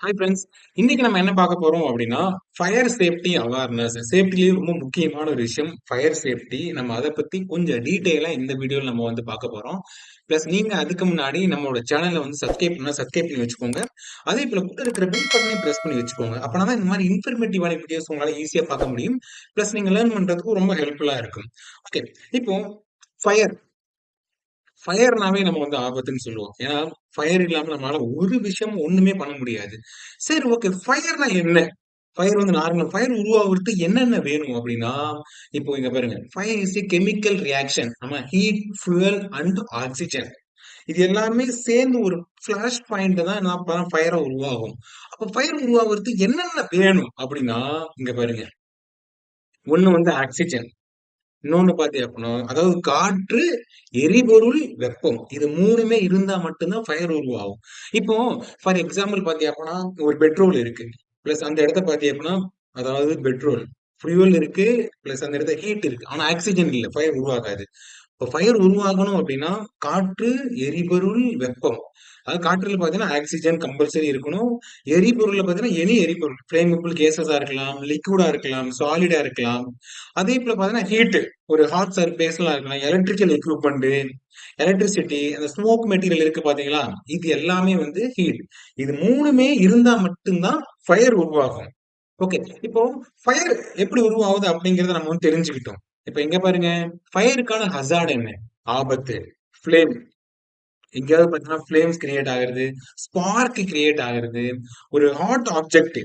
Hi friends. இன்னைக்கு நம்ம என்ன பார்க்க போறோம் அப்படின்னா, ஃபயர் சேஃப்டி அவேர்னஸ். சேஃப்டிலேயே ரொம்ப முக்கியமான ஒரு விஷயம் ஃபயர் சேஃப்டி. நம்ம அதை பத்தி கொஞ்சம் டீட்டெயிலா இந்த வீடியோல நம்ம வந்து பார்க்க போறோம். பிளஸ் நீங்க அதுக்கு முன்னாடி நம்மளோட சேனலை வந்து சப்ஸ்கிரைப் பண்ணா சப்ஸ்கிரைப் பண்ணி வச்சுக்கோங்க. அதே போல கூட இருக்கிற பெல் பட்டனையும் பிரஸ் பண்ணி வச்சுக்கோங்க. அப்பனா தான் இந்த மாதிரி இன்ஃபர்மேட்டிவான வீடியோஸ் உங்களால ஈஸியா பார்க்க முடியும். பிளஸ் நீங்க லேர்ன் பண்றதுக்கு ரொம்ப ஹெல்ப்ஃபுல்லா இருக்கும். ஓகே. இப்போ ஃபயர் ஃபயர்னாவே நம்ம வந்து ஆபத்துன்னு சொல்லுவோம். ஏன்னா, ஃபயர் இல்லாம நம்மளால ஒரு விஷயம் ஒண்ணுமே பண்ண முடியாது. சரி, ஓகே. ஃபயர்னா என்ன? ஃபயர் வந்து நார்மல் ஃபயர் உருவாகுறதுக்கு என்னென்ன வேணும் அப்படின்னா, இப்போ இங்க பாருங்க. Fire is a chemical reaction. நம்ம ஹீட், ஃபியூயல் அண்ட் ஆக்ஸிஜன். இது எல்லாமே சேர்ந்து ஒரு ஃபிளாஷ் பாயிண்ட் தான் என்ன அப்பதான் ஃபயரா உருவாகும். அப்ப ஃபயர் உருவாகுறதுக்கு என்னென்ன வேணும் அப்படின்னா, இங்க பாருங்க. ஒண்ணு வந்து ஆக்ஸிஜன். இன்னொன்னு பாத்தீங்க அப்படின்னா, அதாவது காற்று, எரிபொருள், வெப்பம். இது 3மே இருந்தா மட்டும்தான் ஃபயர் உருவாகும். இப்போ ஃபார் எக்ஸாம்பிள் பாத்தீங்க அப்படின்னா, ஒரு பெட்ரோல் இருக்கு. பிளஸ் அந்த இடத்த பாத்தீங்க அப்படின்னா, அதாவது பெட்ரோல், ஃபியூயல் இருக்கு, பிளஸ் அந்த இடத்துல ஹீட் இருக்கு. ஆனா ஆக்ஸிஜன் இல்ல. ஃபயர் உருவாகாது. இப்போ ஃபயர் உருவாகணும் அப்படின்னா, காற்று, எரிபொருள், வெப்பம். அதாவது காற்றுல பாத்தீங்கன்னா ஆக்ஸிஜன் கம்பல்சரி இருக்கணும். எரிபொருள்ல பாத்தீங்கன்னா எனி எரிபொருள். ஃப்ளேமபிள் கேஸஸா இருக்கலாம், லிக்விடா இருக்கலாம், சாலிடா இருக்கலாம். அதே போல பாத்தீங்கன்னா ஹீட், ஒரு ஹாட் சர்ஃபேஸ்லாம் இருக்கலாம், எலக்ட்ரிக்கல் எக்யூப்மெண்ட், எலக்ட்ரிசிட்டி, அந்த ஸ்மோக் மெட்டீரியல் இருக்கு பாத்தீங்களா? இது எல்லாமே வந்து ஹீட். இது 3மே இருந்தா மட்டும்தான் ஃபயர் உருவாகும். ஓகே. இப்போ ஃபயர் எப்படி உருவாகுது அப்படிங்கிறத நம்ம வந்து தெரிஞ்சுக்கிட்டோம். இப்ப இங்க பாருங்க. ஃபயருக்கான ஹசார்ட் என்ன? ஆபத்து. ஃப்ளேம். எங்கேயாவது பார்த்தீங்கன்னா ஃப்ளேம்ஸ் கிரியேட் ஆகுறது, ஸ்பார்க் கிரியேட் ஆகுறது, ஒரு ஹாட் ஆப்ஜெக்ட்.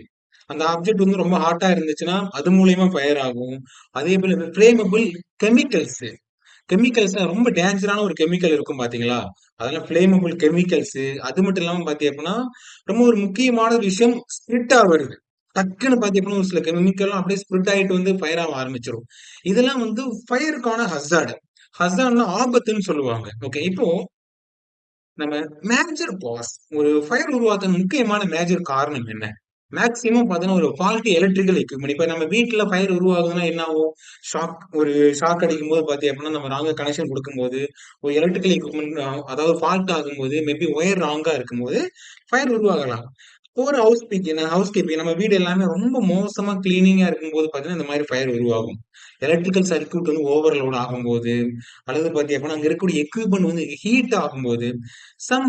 அந்த ஆப்ஜெக்ட் வந்து ரொம்ப ஹாட்டா இருந்துச்சுன்னா, அது மூலியமா ஃபயர் ஆகும். அதே போல ஃப்ளேமபிள் கெமிக்கல்ஸ். கெமிக்கல்ஸ்ல ரொம்ப டேஞ்சரான ஒரு கெமிக்கல் இருக்கும் பாத்தீங்களா? அதெல்லாம் ஃப்ளேமபிள் கெமிக்கல்ஸ். அது மட்டும் இல்லாம பாத்தீங்க அப்படின்னா, ரொம்ப ஒரு முக்கியமான விஷயம் ஸ்பிரிட் ஆவறது. டக்குன்னு பாத்தீங்க அப்படின்னா, ஒரு சில கெமிக்கல்லாம் அப்படியே ஸ்பிரிட் ஆயிட்டு வந்து ஃபயர் ஆக ஆரம்பிச்சிரும். இதெல்லாம் வந்து ஃபயருக்கான ஹசார்ட். ஹசார்ட்னா ஆபத்துன்னு சொல்லுவாங்க. ஓகே. இப்போ நம்ம மேஜர் காஸ், ஒரு ஃபயர் உருவாக்க முக்கியமான மேஜர் காரணம் என்ன? மேக்ஸிமம் பார்த்தீங்கன்னா, ஒரு ஃபால்ட்டி எலக்ட்ரிக்கல் எக்யூப்மென்ட். இப்ப நம்ம வீட்ல ஃபயர் உருவாகுதுன்னா என்ன ஆகும்? ஒரு ஷாக் அடிக்கும்போது பார்த்தீங்க அப்படின்னா, நம்ம ராங்கா கனெக்ஷன் குடுக்கும்போது, ஒரு எலக்ட்ரிக்கல் எக்யூப்மென்ட் அதாவது ஃபால்ட் ஆகும்போது, மேபி ஒயர் ராங்கா இருக்கும்போது, ஃபயர் உருவாகலாம். ஒரு ஹவுஸ் கீப்பிங் நம்ம வீடு எல்லாமே ரொம்ப மோசமா கிளீனிங்கா இருக்கும்போது பார்த்தீங்கன்னா, இந்த மாரி ஃபயர் உருவாகும். எலக்ட்ரிக்கல் சர்க்யூட் வந்து ஓவர்லோட் ஆகும்போது, அல்லது பார்த்தீங்க அப்படின்னா, அங்க இருக்கக்கூடிய எக்யூப்மென்ட் வந்து ஹீட் ஆகும்போது,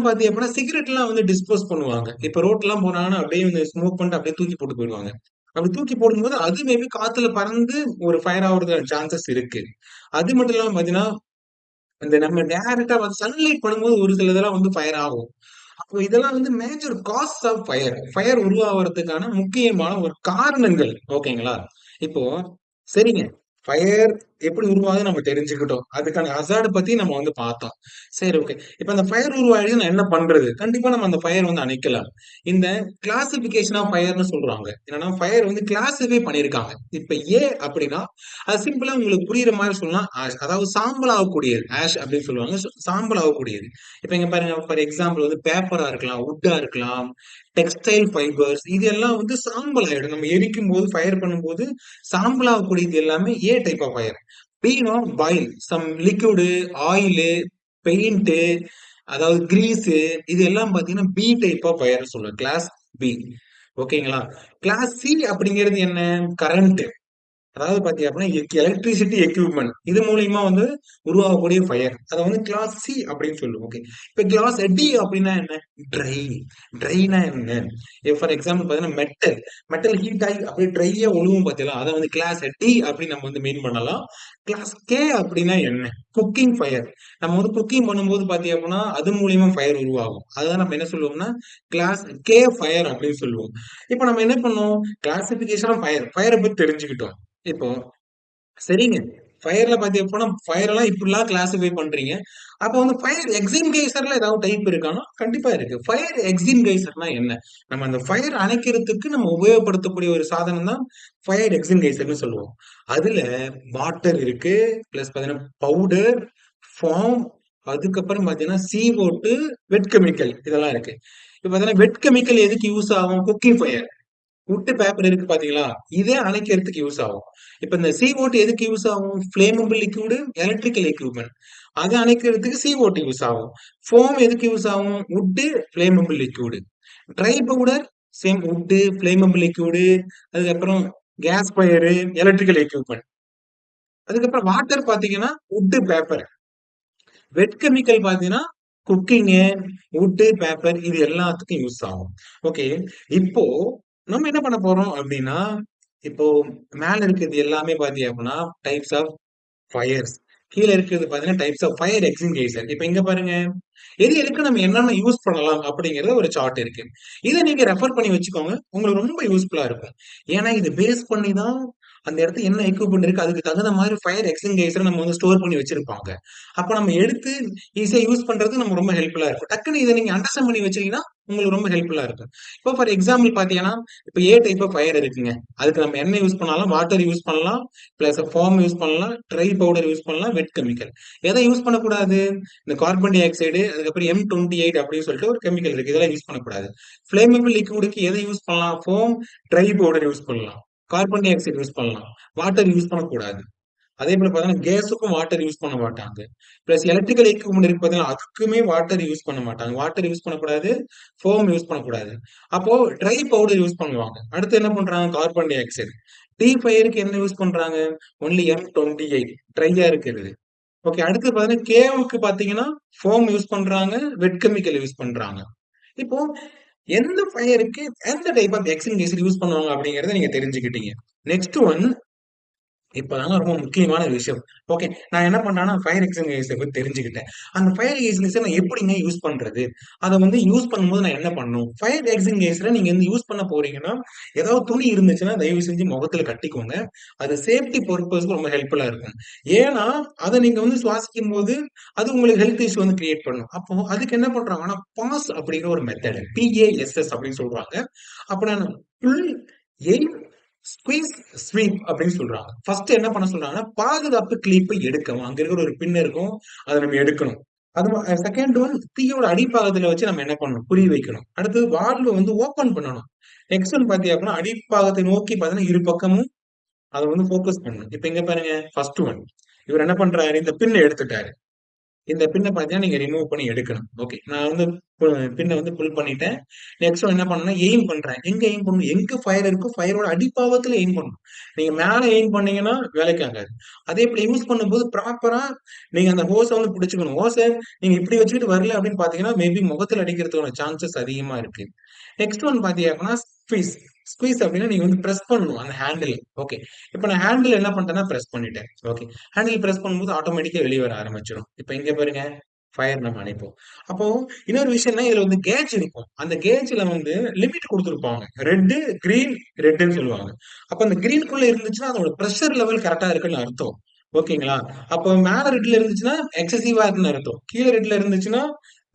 பார்த்தீங்க அப்படின்னா, சிகரெட்லாம் வந்து டிஸ்போஸ் பண்ணுவாங்க. இப்ப ரோட்லாம் போனாங்கன்னா, அப்படியே வந்து ஸ்மோக் பண்ணிட்டு அப்படியே தூக்கி போட்டு போயிருவாங்க. அப்படி தூக்கி போடும்போது, அது மேபி காத்துல பறந்து ஒரு ஃபயர் ஆகுறதுக்கான சான்சஸ் இருக்கு. அது மட்டும் இல்லாம பார்த்தீங்கன்னா, இந்த நம்ம டைரக்ட்டா வந்து சன்லைட் படும்போது ஒரு சில இதெல்லாம் வந்து ஃபயர் ஆகும். அப்போ இதெல்லாம் வந்து major cause of fire. Fire உருவாவறதுக்கான முக்கியமான ஒரு காரணங்கள். ஓகேங்களா? இப்போ சரிங்க. ஃபயர் எப்படி உருவாகுதுன்னு நம்ம தெரிஞ்சுக்கிட்டோம். அதுக்கான ஹசார்ட் பத்தி நம்ம வந்து பார்த்தோம். சரி, ஓகே. இப்ப அந்த ஃபயர் உருவாயிடுச்சுன்னா என்ன பண்றது? கண்டிப்பா நம்ம அந்த ஃபயர் வந்து அணைக்கலாம். இந்த கிளாசிஃபிகேஷன் ஆஃப் ஃபயர்ன்னு சொல்றாங்க. என்னன்னா ஃபயர் வந்து கிளாஸிஃபை பண்ணியிருக்காங்க. இப்ப ஏ அப்படின்னா, அது சிம்பிளா உங்களுக்கு புரியிற மாரி சொல்லலாம். ஆஷ், அதாவது சாம்பல் ஆகக்கூடியது. ஆஷ் அப்படின்னு சொல்லுவாங்க. சாம்பல் ஆகக்கூடியது. இப்ப இங்க பாருங்க, ஃபார் எக்ஸாம்பிள் வந்து பேப்பரா இருக்கலாம், வுட்டா இருக்கலாம், டெக்ஸ்டைல் ஃபைபர்ஸ், இது எல்லாம் வந்து சாம்பல் ஆயிடும். நம்ம எரிக்கும்போது, ஃபயர் பண்ணும்போது சாம்பல் ஆகக்கூடியது எல்லாமே ஏ டைப் ஆஃப் ஃபயர். பின்னா பாயில், சம் லிக்விடு, ஆயிலு, பெயிண்ட், அதாவது கிரீஸு, இது எல்லாம் பாத்தீங்கன்னா பி டைப் ஆஃப் ஃபயர்ன்னு சொல்லுவோம். Class B. ஓகேங்களா? கிளாஸ் சி அப்படிங்கிறது என்ன? கரண்ட். அதாவது பாத்தீங்க அப்படின்னா எலக்ட்ரிசிட்டி எக்யூப்மெண்ட் இது மூலியமா வந்து உருவாகக்கூடிய ஃபயர். அதை வந்து கிளாஸ் சி அப்படின்னு சொல்லுவோம். ஓகே. இப்ப கிளாஸ் டி அப்படின்னா என்ன? ட்ரை. ட்ரைனா என்ன? ஃபார் எக்ஸாம்பிள் பாத்தீங்கன்னா மெட்டல். மெட்டல் ஹீட் ஆகி அப்படியே ட்ரையா ஒழுகும் பாத்தீங்களா? அதை வந்து கிளாஸ் டி அப்படின்னு நம்ம வந்து மீன் பண்ணலாம். கிளாஸ் கே அப்படின்னா என்ன? Cooking fire. நம்ம வந்து குக்கிங் பண்ணும்போது பாத்தீங்க அப்படின்னா அது மூலியமா ஃபயர் உருவாகும். அதுதான் நம்ம என்ன சொல்லுவோம்னா கிளாஸ் கே ஃபயர் அப்படின்னு சொல்லுவோம். இப்போ நம்ம என்ன பண்ணோம்? Classification of fire. ஃபயரை பத்தி தெரிஞ்சுக்கிட்டோம். இப்போ சரிங்க. ஃபயர்ல பாத்தீங்க போனா, ஃபயர் எல்லாம் இப்படிலாம் கிளாஸிஃபை பண்றீங்க. அப்ப வந்து ஃபயர் எக்ஸ்டிங்கைசர்ல ஏதாவது டைப் இருக்கான்னா, கண்டிப்பா இருக்கு. ஃபயர் எக்ஸ்டிங்கைசர்னா என்ன? நம்ம அந்த ஃபயர் அணைக்கிறதுக்கு நம்ம உபயோகப்படுத்தக்கூடிய ஒரு சாதனம் தான் ஃபயர் எக்ஸ்டிங்கைசர்ன்னு சொல்லுவோம். அதுல வாட்டர் இருக்கு, பிளஸ் பாத்தீங்கன்னா பவுடர், ஃபார்ம், அதுக்கப்புறம் பாத்தீங்கன்னா CO2, வெட் கெமிக்கல் இதெல்லாம் இருக்கு. இப்ப பாத்தீங்கன்னா வெட் கெமிக்கல் எதுக்கு யூஸ் ஆகும்? Cooking fire. வுட் பேப்பர் இருக்கு பாத்தீங்களா? இதே அணைக்கிறதுக்கு யூஸ் ஆகும். இப்ப இந்த CO2 எதுக்கு யூஸ் ஆகும்? Flammable liquid, electrical equipment. அது அணைக்கிறதுக்கு CO2 யூஸ் ஆகும். ஃபோம் எதுக்கு யூஸ் ஆகும்? Wood, flammable liquid. Dry powder, same wood, flammable liquid, அதுக்கப்புறம் கேஸ் ஃபயரு, எலக்ட்ரிக்கல் எக்யூப்மெண்ட். அதுக்கப்புறம் வாட்டர் பாத்தீங்கன்னா வுட்டு, பேப்பர். வெட் கெமிக்கல் பாத்தீங்கன்னா குக்கிங்கு, வுட்டு, பேப்பர் இது எல்லாத்துக்கும் யூஸ் ஆகும். ஓகே. இப்போ நம்ம என்ன பண்ண போறோம் அப்படின்னா, இப்போ மேல இருக்கிறது எல்லாமே பாத்தீங்க அப்படின்னா டைப்ஸ் ஆஃப் ஃபயர்ஸ். கீழ இருக்கிறது பாத்தீங்கன்னா டைப்ஸ் ஆஃப் ஃபயர் எக்ஸ்டிங்க்விஷர். இப்ப இங்க பாருங்க. எது எதுக்கு நம்ம என்னென்ன யூஸ் பண்ணலாம் அப்படிங்கிறது ஒரு சார்ட் இருக்கு. இத நீங்க ரெஃபர் பண்ணி வச்சுக்கோங்க. உங்களுக்கு ரொம்ப யூஸ்ஃபுல்லா இருக்கும். ஏன்னா இது பேஸ் பண்ணி தான் அந்த இடத்துல என்ன எக்யூப்மென்ட் இருக்கு, அதுக்கு தகுந்த மாதிரி ஃபயர் எக்ஸ்டிங்க்விஷர நம்ம வந்து ஸ்டோர் பண்ணி வச்சிருப்பாங்க. அப்ப நம்ம எடுத்து ஈஸியா யூஸ் பண்றது நம்ம ரொம்ப ஹெல்ப்ஃபுல்லா இருக்கும். டக்குனு இத நீங்க அண்டர்ஸ்டாண்ட் பண்ணி வச்சீங்கன்னா, உங்களுக்கு ரொம்ப ஹெல்ப்ஃபுல்லா இருக்கும். இப்போ ஃபார் எக்ஸாம்பிள் பார்த்தீங்கன்னா, இப்ப ஏ டைப் ஆஃப் ஃபயர் இருக்குங்க. அதுக்கு நம்ம என்ன யூஸ் பண்ணாலும், வாட்டர் யூஸ் பண்ணலாம், பிளஸ் ஃபார்ம் யூஸ் பண்ணலாம், ட்ரை பவுடர் யூஸ் பண்ணலாம், வெட் கெமிக்கல். எதை யூஸ் பண்ணக்கூடாது? இந்த கார்பன் டை ஆக்சைடு, அதுக்கப்புறம் M28 அப்படின்னு சொல்லிட்டு ஒரு கெமிக்கல் இருக்கு. இதெல்லாம் யூஸ் பண்ணக்கூடாது. ஃபிளேமபிள் லிக்விடுக்கு எதை யூஸ் பண்ணலாம்? ஃபோம், ட்ரை பவுடர் யூஸ் பண்ணலாம். கார்பன் டை ஆக்சைடு யூஸ் பண்ணலாம். வாட்டர் யூஸ் பண்ணக்கூடாது. அதே போல பார்த்தீங்கன்னா, கேஸுக்கும் வாட்டர் யூஸ் பண்ண மாட்டாங்க. பிளஸ் எலக்ட்ரிக்கல் எக்யூப்மென்ட் இருக்கு பார்த்தீங்களா, அதுக்குமே வாட்டர் யூஸ் பண்ண மாட்டாங்க. வாட்டர் யூஸ் பண்ணக்கூடாது, ஃபோம் யூஸ் பண்ணக்கூடாது. அப்போ ட்ரை பவுடர் யூஸ் பண்ணுவாங்க. அடுத்து என்ன பண்றாங்க? Carbon di oxide. ஃபயருக்கு என்ன யூஸ் பண்றாங்க? ஒன்லி M28 ட்ரையா இருக்கிறது. ஓகே. அடுத்து பார்த்தீங்கன்னா, கேவுக்கு பார்த்தீங்கன்னா, ஃபோம் யூஸ் பண்றாங்க, வெட் கெமிக்கல் யூஸ் பண்றாங்க. இப்போ எந்த ஃபயருக்கு எந்த டைப் ஆஃப் எக்ஸ்டிங்க்விஷர் யூஸ் பண்ணுவாங்க அப்படிங்கிறத நீங்க தெரிஞ்சுக்கிட்டீங்க. நெக்ஸ்ட் ஒன் இப்பதாங்க ரொம்ப முக்கியமான விஷயம். ஓகே. நான் என்ன பண்றேன்னா, ஃபயர் எக்ஸ்டிங்க்விஷர் பத்தி தெரிஞ்சுக்கிட்டேன். அந்த ஃபயர் எக்ஸ்டிங்க்விஷர் நான் எப்படிங்க யூஸ் பண்றது? அத வந்து யூஸ் பண்ணும்போது நான் என்ன பண்ணணும்? ஃபயர் எக்ஸ்டிங்க்விஷர நீங்க வந்து யூஸ் பண்ண போறீங்கன்னா, ஏதாவது துணி இருந்துச்சுன்னா தயவு செஞ்சு முகத்துல கட்டிக்கோங்க. அது சேஃப்டி பர்ப்பஸ்க்கு ரொம்ப ஹெல்ப்ஃபுல்லா இருக்கும். ஏன்னா, அத நீங்க வந்து சுவாசிக்கும்போது, அது உங்களுக்கு ஹெல்த் இஷ்யூ வந்து கிரியேட் பண்ணும். அப்போ அதுக்கு என்ன பண்றாங்கன்னா, பாஸ் அப்படிங்கிற ஒரு மெத்தட். PASS அப்படின்னு சொல்றாங்க. அப்ப நான் புல், எய்ம், ஸ்குவீஸ், ஸ்வீப் அப்படின்னு சொல்றாங்க. ஃபர்ஸ்ட் என்ன பண்ண சொல்றாங்கன்னா, பாதுகாப்பு கிளிப்பை எடுக்கவும். அங்க இருக்கிற ஒரு பின் இருக்கும். அத நம்ம எடுக்கணும். அது செகண்ட் ஒன் தீயோட அடிப்பாகத்துல வச்சு நம்ம என்ன பண்ணணும்? குறி வைக்கணும். அடுத்து வால்வ வந்து ஓப்பன் பண்ணணும். நெக்ஸ்ட் ஒன் பாத்தீங்க அப்படின்னா, அடிப்பாகத்தை நோக்கி பார்த்தீங்கன்னா, இரு பக்கமும் அத வந்து ஃபோக்கஸ் பண்ணணும். இப்ப இங்க பாருங்க, ஃபர்ஸ்ட் ஒன். இவர் என்ன பண்றாரு? இந்த பின்ன எடுத்துட்டாரு. இந்த பின்ன பார்த்தீங்கன்னா, நீங்க ரிமூவ் பண்ணி எடுக்கணும். ஓகே. நான் வந்து பின்ன வந்து புல் பண்ணிட்டேன். நெக்ஸ்ட் ஒன் என்ன பண்ணணும்னா, எய்ம் பண்றேன். எங்க எய்ம் பண்ணணும்? எங்க ஃபயர் இருக்கோ, ஃபயரோட அடிப்பாகத்துல எய்ம் பண்ணணும். நீங்க மேல எய்ம் பண்ணீங்கன்னா, வேலைக்கு ஆகாது. அதே போல யூஸ் பண்ணும்போது ப்ராப்பரா நீங்க அந்த ஹோஸ வந்து பிடிச்சுக்கணும். ஹோஸ நீங்க இப்படி வச்சுக்கிட்டு வரல அப்படின்னு பார்த்தீங்கன்னா, மேபி முகத்துல அடிக்கிறதுக்கான சான்சஸ் அதிகமா இருக்கு. நெக்ஸ்ட் ஒன் பார்த்தீங்க அப்படின்னா, ஸ்குவீஸ். ஸ்குவீஸ் அப்படின்னா, நீங்க வந்து பிரஸ் பண்ணணும் அந்த ஹேண்டில். ஓகே. இப்ப நான் ஹேண்டில் என்ன பண்ட்டேன்னா, பிரஸ் பண்ணிட்டேன். ஓகே. ஹேண்டில் பிரஸ் பண்ணும்போது ஆட்டோமேட்டிக்கா வெளிய வர ஆரம்பிச்சுரும். இப்ப இங்க பாருங்க, ஃபயர் நம்ம அணைப்போம். அப்போ இன்னொரு விஷயம்னா, இதுல வந்து கேஜ் இருக்கும். அந்த கேஜ்ல வந்து லிமிட் குடுத்திருப்பாங்க. ரெட், கிரீன், ரெட்ன்னு சொல்லுவாங்க. அப்ப அந்த கிரீன்க்குள்ள இருந்துச்சுன்னா, அதோட பிரஷர் லெவல் கரெக்ட்டா இருக்குன்னு அர்த்தம். ஓகேங்களா? அப்ப மேல ரெட்ல இருந்துச்சுன்னா, எக்ஸசிவா இருக்குன்னு அர்த்தம். கீழ ரெட்ல இருந்துச்சுன்னா,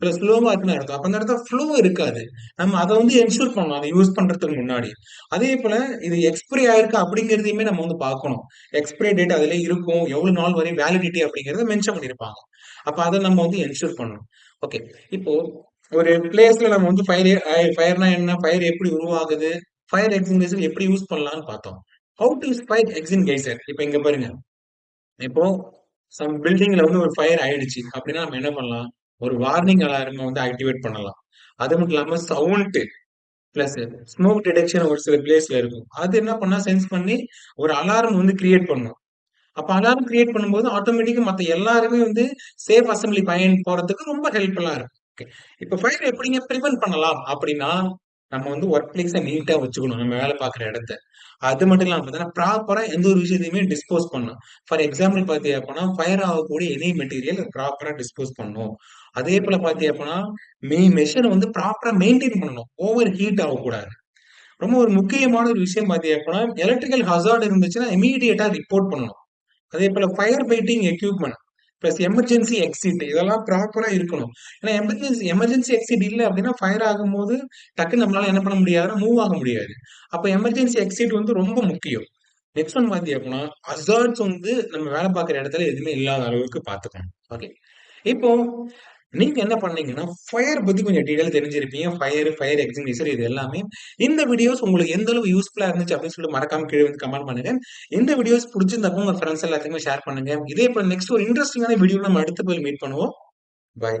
ஸ்லோவா இருக்குன்னு அர்த்தம். அப்ப அந்த இடத்துல ஃப்ளோ இருக்காது. நம்ம அத வந்து என்ஷூர் பண்ணணும். அத யூஸ் பண்றதுக்கு முன்னாடி. அதே போல இது எக்ஸ்பைரி ஆயிருக்கா அப்படிங்கிறதையுமே நம்ம வந்து பார்க்கணும். எக்ஸ்பைரி டேட் அதிலே இருக்கும். எவ்வளவு நாள் வரை வேலிடிட்டி அப்படிங்கிறத மென்ஷன் பண்ணியிருப்பாங்க. அப்ப அத நம்ம வந்து என்ஷூர் பண்ணணும். ஓகே. இப்போ ஒரு பிளேஸ்ல நம்ம வந்து ஃபயர்னா என்ன? ஃபயர் எப்படி உருவாகுது? ஃபயர் எக்ஸ்டிங்க்விஷர் எப்படி யூஸ் பண்ணலாம்னு பார்த்தோம். How to use fire extinguisher? இப்ப இங்க பாருங்க. இப்போ பில்டிங்ல வந்து ஒரு ஃபயர் ஆயிடுச்சு அப்படின்னா நம்ம என்ன பண்ணலாம்? ஒரு வார்னிங் அலாரம் வந்து ஆக்டிவேட் பண்ணலாம். அது மட்டும் இல்லாம சவுண்ட் பிளஸ் ஸ்மோக் டிடெக்ஷன் ஒரு சில பிளேஸ்ல இருக்கும். அது என்ன பண்ணா சென்ஸ் பண்ணி ஒரு அலாரம் வந்து கிரியேட் பண்ணும். அப்ப அலாரம் கிரியேட் பண்ணும்போது ஆட்டோமேட்டிக்கா மத்த எல்லாருமே வந்து சேஃப் அசெம்பிளி பயன் போறதுக்கு ரொம்ப ஹெல்ப்ஃபுல்லா இருக்கும். ஓகே. இப்ப ஃபயர் எப்படிங்க பிரிவென்ட் பண்ணலாம் அப்படின்னா, நம்ம வந்து ஒர்க் பிளேஸ நீட்டா வச்சுக்கணும். நம்ம வேலை பார்க்குற இடத்த. அது மட்டும் இல்லாம பார்த்தீங்கன்னா, ப்ராப்பரா எந்த ஒரு விஷயத்தையுமே டிஸ்போஸ் பண்ணணும். ஃபார் எக்ஸாம்பிள் பார்த்தீங்க அப்படின்னா, ஃபயர் ஆகக்கூடிய எனி மெட்டீரியல் ப்ராப்பரா டிஸ்போஸ் பண்ணணும். அதே போல பார்த்தீங்க அப்படின்னா, மெஷின வந்து ப்ராப்பரா மெயின்டெயின் பண்ணணும். ஓவர் ஹீட் ஆகக்கூடாது. ரொம்ப ஒரு முக்கியமான ஒரு விஷயம் பார்த்தீங்க அப்படின்னா, எலக்ட்ரிக்கல் ஹசார்ட் இருந்துச்சுன்னா இம்மீடியேட்டா ரிப்போர்ட் பண்ணணும். அதே போல fire fighting equipment plus emergency exit இதெல்லாம் ப்ராப்பரா இருக்கணும். ஏன்னா எமர்ஜென்சி எக்ஸிட் இல்ல அப்படின்னா ஃபயர் ஆகும்போது டக்குன்னு நம்மளால என்ன பண்ண முடியாதுன்னா மூவ் ஆக முடியாது. அப்ப எமர்ஜென்சி எக்ஸிட் வந்து ரொம்ப முக்கியம். நெக்ஸ்ட் ஒன் பாத்தீங்க அப்படின்னா ஹசார்ட்ஸ் வந்து நம்ம வேலை பார்க்குற இடத்துல எதுவுமே இல்லாத அளவுக்கு பார்த்துக்கணும். ஓகே. இப்போ நீங்க என்ன பண்ணீங்கன்னா, ஃபயர் பத்தி கொஞ்சம் டீடைல் தெரிஞ்சிருப்பீங்க. ஃபயர் எக்ஸ்டிங்க்விஷர் இது எல்லாமே. இந்த வீடியோஸ் உங்களுக்கு எந்த அளவு யூஸ்ஃபுல்லா இருந்துச்சு அப்படின்னு சொல்லிட்டு மறக்காம கீழ வந்து கமெண்ட் பண்ணுங்க. இந்த வீடியோஸ் புடிச்சிருந்தப்போ உங்க ஃப்ரெண்ட்ஸ் எல்லாத்துக்குமே ஷேர் பண்ணுங்க. இதே போல நெக்ஸ்ட் ஒரு இன்ட்ரஸ்டிங்கான வீடியோல நம்ம அடுத்த போய் மீட் பண்ணுவோம். பாய்.